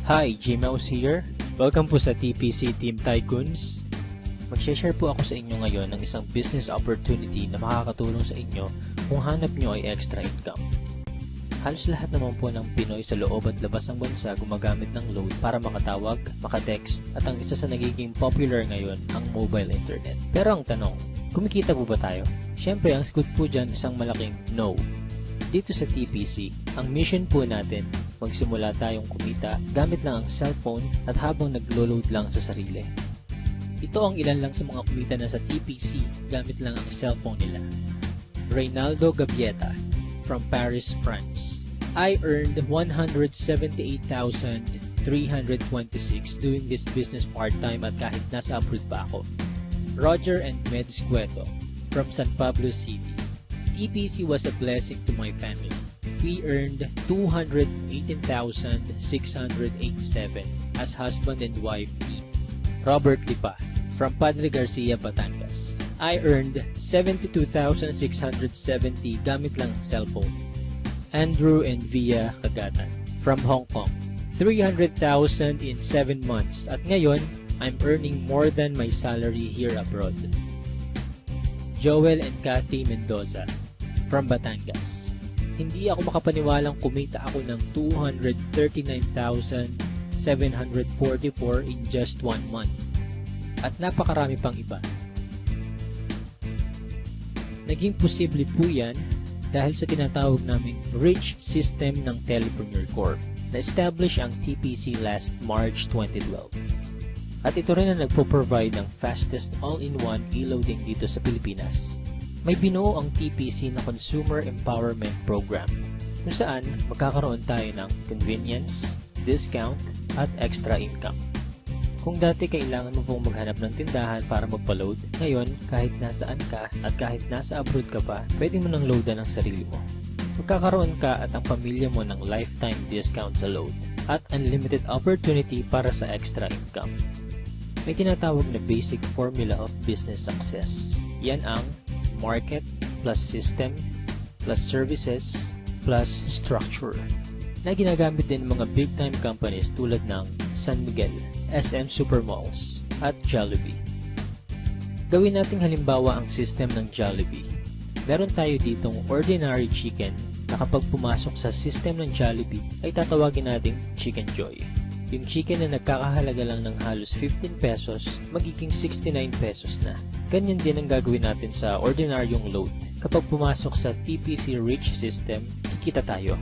Hi, Gmouse here. Welcome po sa TPC Team Tycoons. Mag-share po ako sa inyo ngayon ng isang business opportunity na makakatulong sa inyo kung hanap nyo ay extra income. Halos lahat naman po ng Pinoy sa loob at labas ng bansa gumagamit ng load para makatawag, makatext, at ang isa sa nagiging popular ngayon ang mobile internet. Pero ang tanong, kumikita po ba tayo? Syempre, ang sagot po dyan isang malaking no. Dito sa TPC, ang mission po natin, magsimula tayong kumita gamit lang ang cellphone at habang naglo-load lang sa sarili. Ito ang ilan lang sa mga kumita na sa TPC gamit lang ang cellphone nila. Reynaldo Gavieta from Paris, France. I earned 178,326 doing this business part-time at kahit nasa abroad pa ako. Roger and Meds Cueto from San Pablo City. TPC was a blessing to my family. We earned 218,687 as husband and wife team. Robert Lipa from Padre Garcia, Batangas. I earned 72,670 gamit lang ang cellphone. Andrew and Via Kagatan from Hong Kong. 300,000 in 7 months at ngayon, I'm earning more than my salary here abroad. Joel and Kathy Mendoza from Batangas. Hindi ako makapaniwalang kumita ako ng 239,744 in just 1 month. At napakarami pang iba. Naging posible po yan dahil sa tinatawag naming Rich System ng Telepreneur Corp. Na-establish ang TPC last March 2012. At ito rin ang nagpo-provide ng fastest all-in-one e-loading dito sa Pilipinas. May binuo ang TPC na Consumer Empowerment Program kung saan magkakaroon tayo ng convenience, discount, at extra income. Kung dati kailangan mo pong maghanap ng tindahan para magpa-load, ngayon kahit nasaan ka at kahit nasa abroad ka pa, pwede mo nang loadan ang sarili mo. Magkakaroon ka at ang pamilya mo ng lifetime discount sa load at unlimited opportunity para sa extra income. May tinatawag na basic formula of business success. Yan ang market plus system plus services plus structure na ginagamit din ng mga big time companies tulad ng San Miguel, SM Supermalls at Jollibee. Gawin nating halimbawa ang system ng Jollibee. Meron tayo ditong ordinary chicken na kapag pumasok sa system ng Jollibee ay tatawagin nating Chicken Joy. Yung chicken na nagkakahalaga lang ng halos 15 pesos, magiging 69 pesos na. Ganyan din ang gagawin natin sa ordinaryong load. Kapag pumasok sa TPC Rich System, kikita tayo.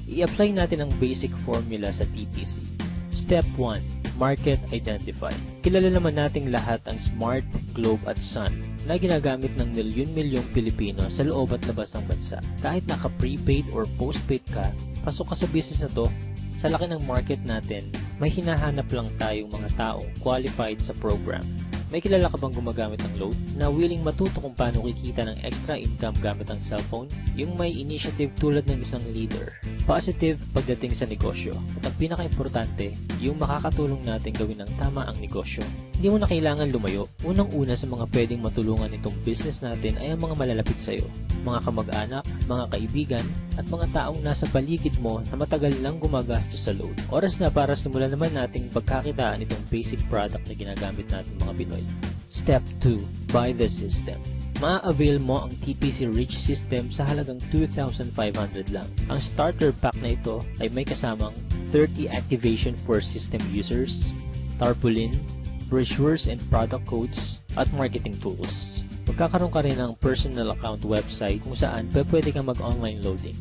I-apply natin ang basic formula sa TPC. Step 1. Market Identify. Kilala naman nating lahat ang Smart, Globe at Sun na ginagamit ng milyon-milyong Pilipino sa loob at labas ng bansa. Kahit naka-prepaid or postpaid ka, pasok ka sa business na to. Sa laki ng market natin, may hinahanap lang tayong mga taong qualified sa program. May kilala ka bang gumagamit ng load na willing matuto kung paano kikita ng extra income gamit ang cellphone? Yung may initiative tulad ng isang leader. Positive pagdating sa negosyo. At ang pinaka-importante, yung makakatulong natin gawin ng tama ang negosyo. Hindi mo na kailangan lumayo. Unang-una sa mga pwedeng matulungan itong business natin ay ang mga malalapit sa'yo. Mga kamag-anak, mga kaibigan, at mga taong nasa paligid mo na matagal lang gumagastos sa load. Oras na para simulan naman nating pagkakitaan itong basic product na ginagamit natin mga Pinoy. Step 2. Buy the system. Ma-avail mo ang TPC Rich System sa halagang 2,500 lang. Ang starter pack na ito ay may kasamang 30 activation for system users, tarpaulin, brochures and product codes, at marketing tools. Magkakaroon ka rin ng personal account website kung saan pwede kang mag-online loading.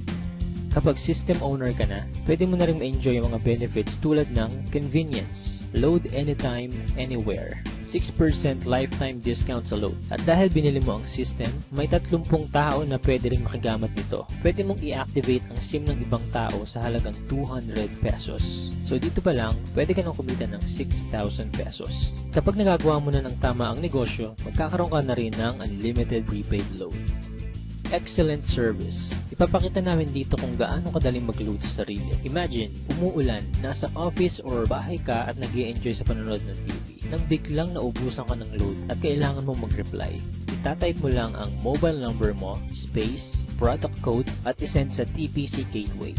Kapag system owner ka na, pwede mo na rin ma-enjoy ang mga benefits tulad ng convenience, load anytime, anywhere, 6% lifetime discount sa load. At dahil binili mo ang system, may 30 tao na pwede rin makigamit nito. Pwede mong i-activate ang SIM ng ibang tao sa halagang 200 pesos. So dito pa lang, pwede ka nang kumita ng 6,000 pesos. Kapag nagagawa mo na ng tama ang negosyo, magkakaroon ka na rin ng unlimited prepaid load. Excellent service. Ipapakita namin dito kung gaano kadaling mag-load sa sarili. Imagine, umuulan, nasa office or bahay ka at nag-i-enjoy sa panonood ng TV. Nang biglang naubusan ka ng load at kailangan mo mag-reply, itatype mo lang ang mobile number mo, space, product code at isend sa TPC Gateway.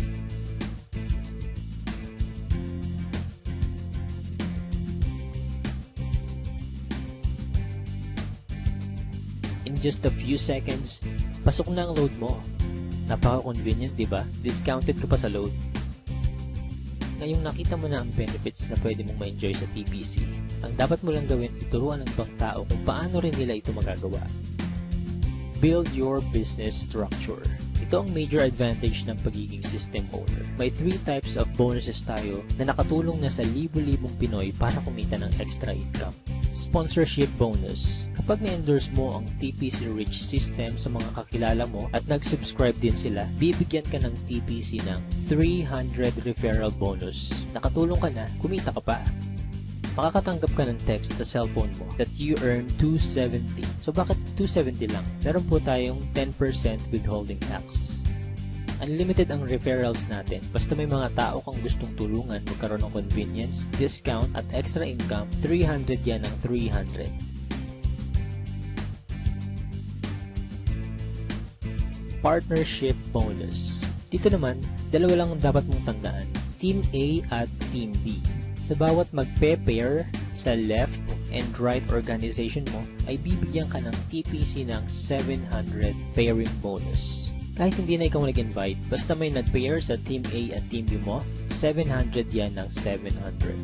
just a few seconds, pasok na ang load mo. Napaka-convenient, di ba? Discounted ka pa sa load. Ngayong nakita mo na ang benefits na pwede mong ma-enjoy sa TPC, ang dapat mo lang gawin, ituruan ng ibang tao kung paano rin nila ito magagawa. Build your business structure. Ito ang major advantage ng pagiging system owner. May 3 types of bonuses tayo na nakatulong na sa libo-libong Pinoy para kumita ng extra income. Sponsorship bonus. Kapag na-endorse mo ang TPC Rich system sa mga kakilala mo at nag-subscribe din sila, bibigyan ka ng TPC ng 300 referral bonus. Nakatulong ka na, kumita ka pa. Makakatanggap ka ng text sa cellphone mo that you earn 270. So bakit 270 lang? Meron po tayong 10% withholding tax. Unlimited ang referrals natin. Basta may mga tao kang gustong tulungan magkaroon ng convenience, discount, at extra income, 300 yan ng 300. Partnership bonus. Dito naman, dalawa lang ang dapat mong tandaan. Team A at Team B. Sa bawat magpe-pair sa left and right organization mo, ay bibigyan ka ng TPC ng 700 pairing bonus. Kahit hindi na ikaw nag-invite, basta may nag-pair sa Team A at Team B mo, 700 yan ng 700.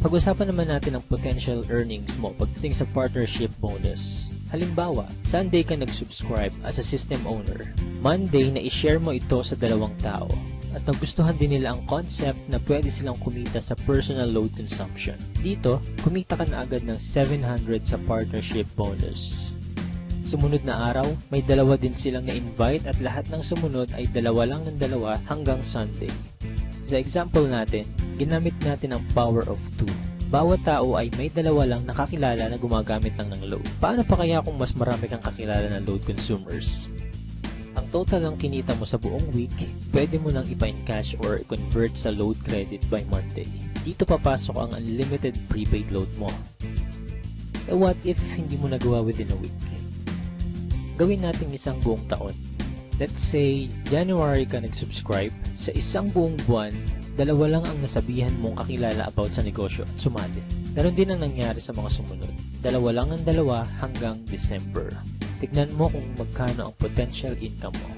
Pag-usapan naman natin ang potential earnings mo pagdating sa partnership bonus. Halimbawa, Sunday ka nag-subscribe as a system owner. Monday na i-share mo ito sa 2 tao. At nagustuhan din nila ang concept na pwede silang kumita sa personal load consumption. Dito, kumita ka na agad ng 700 sa partnership bonus. Sumunod na araw, may 2 din silang na-invite at lahat ng sumunod ay 2 lang ng 2 hanggang Sunday. Sa example natin, ginamit natin ang power of 2. Bawat tao ay may 2 lang nakakilala na gumagamit lang ng load. Paano pa kaya kung mas marami kang kakilala ng load consumers? Ang total ng kinita mo sa buong week, pwede mo nang ipa-encash or i-convert sa load credit by Monday. Dito papasok ang unlimited prepaid load mo. E what if hindi mo nagawa within a week? Gawin natin isang buong taon. Let's say, January ka nag-subscribe. Sa isang buong buwan, 2 lang ang nasabihan mong kakilala about sa negosyo at sumali. Ganon din ang nangyari sa mga sumunod. 2 lang ang 2 hanggang December. Tignan mo kung magkano ang potential income mo.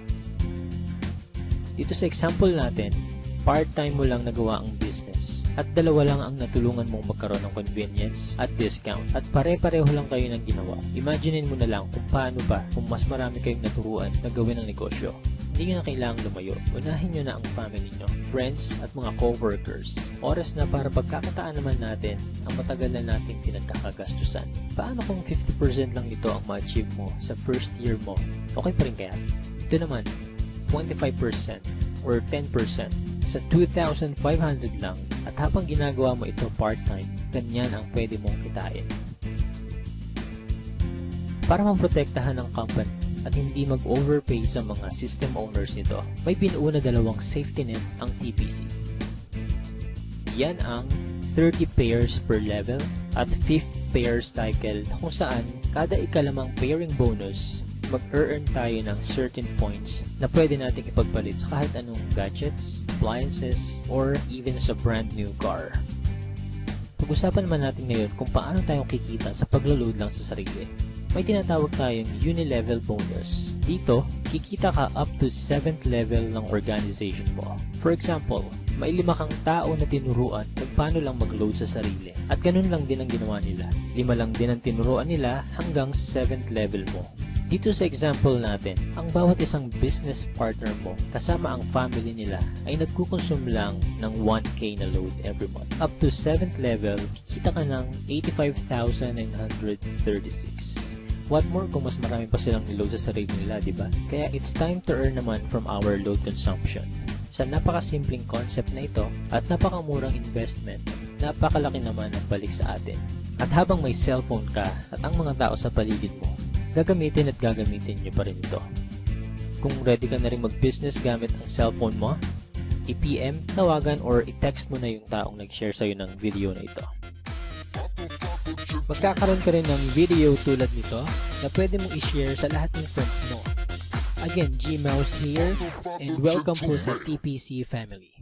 Dito sa example natin, part-time mo lang nagawa ang business at 2 lang ang natulungan mong magkaroon ng convenience at discount at pare-pareho lang kayo ng ginawa. Imaginein mo na lang kung paano pa kung mas marami kayong naturuan na gawin ang negosyo. Hindi nyo na kailangang lumayo. Unahin nyo na ang family nyo, friends at mga co-workers. Oras na para pagkakataan naman natin ang matagal na nating pinagkakagastusan. Paano kung 50% lang ito ang ma-achieve mo sa first year mo? Okay pa rin kaya? Ito naman, 25% or 10% sa 2,500 lang at habang ginagawa mo ito part-time, ganyan ang pwede mong kitain. Para maprotektahan ng company at hindi mag-overpay sa mga system owners nito, may binuo na 2 safety net ang TPC. Yan ang 30 pairs per level at 5th pair cycle kung saan kada ikalimang pairing bonus, mag-earn tayo ng certain points na pwede nating ipagpalit sa kahit anong gadgets, appliances, or even sa brand new car. Pag-usapan naman natin ngayon kung paano tayo kikita sa paglo-load lang sa sarili. May tinatawag tayong uni-level bonus. Dito, kikita ka up to 7th level ng organization mo. For example, may 5 kang tao na tinuruan kung paano lang mag-load sa sarili. At ganun lang din ang ginawa nila. 5 lang din ang tinuruan nila hanggang 7th level mo. Dito sa example natin, ang bawat isang business partner mo kasama ang family nila ay nagkukonsume lang ng 1K na load every month. Up to 7th level, kikita ka ng 85,936. What more kung mas marami pa silang niload sa sarili nila, diba? Kaya it's time to earn naman from our load consumption. Sa napakasimpleng concept na ito at napakamurang investment, napakalaki naman ang balik sa atin. At habang may cellphone ka at ang mga tao sa paligid mo, gagamitin at gagamitin nyo pa rin ito. Kung ready ka na rin mag-business gamit ang cellphone mo, i-PM, tawagan, or i-text mo na yung taong nag-share sa'yo ng video na ito. Magkakaroon ka rin ng video tulad nito na pwede mong i-share sa lahat ng friends mo. Again, G-Mouse here, and welcome po sa TPC family.